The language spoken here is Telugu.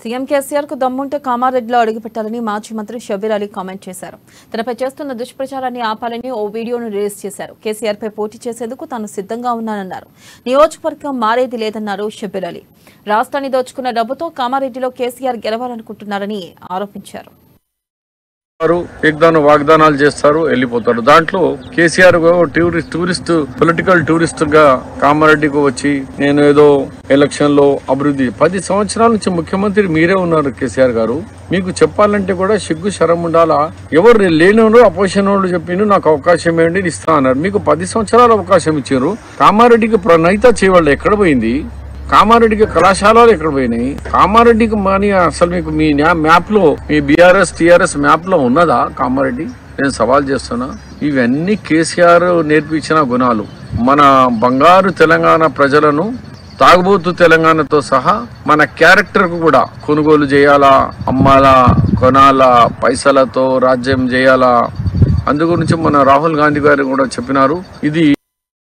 సీఎం కేసీఆర్ కు దమ్ముంటే కామారెడ్డిలో అడుగుపెట్టాలని మాజీ మంత్రి షబ్బీర్ అలీ కామెంట్ చేశారు. తనపై చేస్తున్న దుష్ప్రచారాన్ని ఆపాలని ఓ వీడియోను రిలీజ్ చేశారు. కేసీఆర్ పై పోటీ చేసేందుకు తాను సిద్ధంగా ఉన్నానన్నారు. నియోజకవర్గం మారేది లేదన్నారు షబ్బీర్ అలీ. రాష్ట్రాన్ని దోచుకున్న డబ్బుతో కామారెడ్డిలో కేసీఆర్ గెలవాలనుకుంటున్నారని ఆరోపించారు. వాగ్దానాలు చేస్తారు, వెళ్ళిపోతారు. దాంట్లో కేసీఆర్ టూరిస్ట్ పొలిటికల్ టూరిస్ట్ గా కామారెడ్డికి వచ్చి నేను ఏదో ఎలక్షన్ లో అభివృద్ధి 10 సంవత్సరాల నుంచి ముఖ్యమంత్రి మీరే ఉన్నారు కేసీఆర్ గారు. మీకు చెప్పాలంటే కూడా సిగ్గు శరం ఉండాలా? ఎవరు లేని అపోజిషన్ వాళ్ళు చెప్పిండు నాకు అవకాశం ఏంటి ఇస్తా అన్నారు. మీకు 10 సంవత్సరాలు అవకాశం ఇచ్చారు. కామారెడ్డికి ప్రణయిత చేయవాళ్ళు ఎక్కడ పోయింది? కామారెడ్డికి కళాశాలలు ఎక్కడ పోయినాయి? కామారెడ్డికి మాని అసలు మీకు మీ మ్యాప్ లో మీ బీఆర్ఎస్ టీఆర్ఎస్ మ్యాప్ లో ఉన్నదా కామారెడ్డి? నేను సవాల్ చేస్తున్నా. ఇవన్నీ కేసీఆర్ నేర్పించిన గుణాలు. మన బంగారు తెలంగాణ ప్రజలను తాగుబోతు తెలంగాణతో సహా మన క్యారెక్టర్ కు కూడా కొనుగోలు చేయాలా, అమ్మాలా, కొనాలా, పైసలతో రాజ్యం చేయాలా. అందు గురించి మన రాహుల్ గాంధీ గారు కూడా చెప్పినారు. ఇది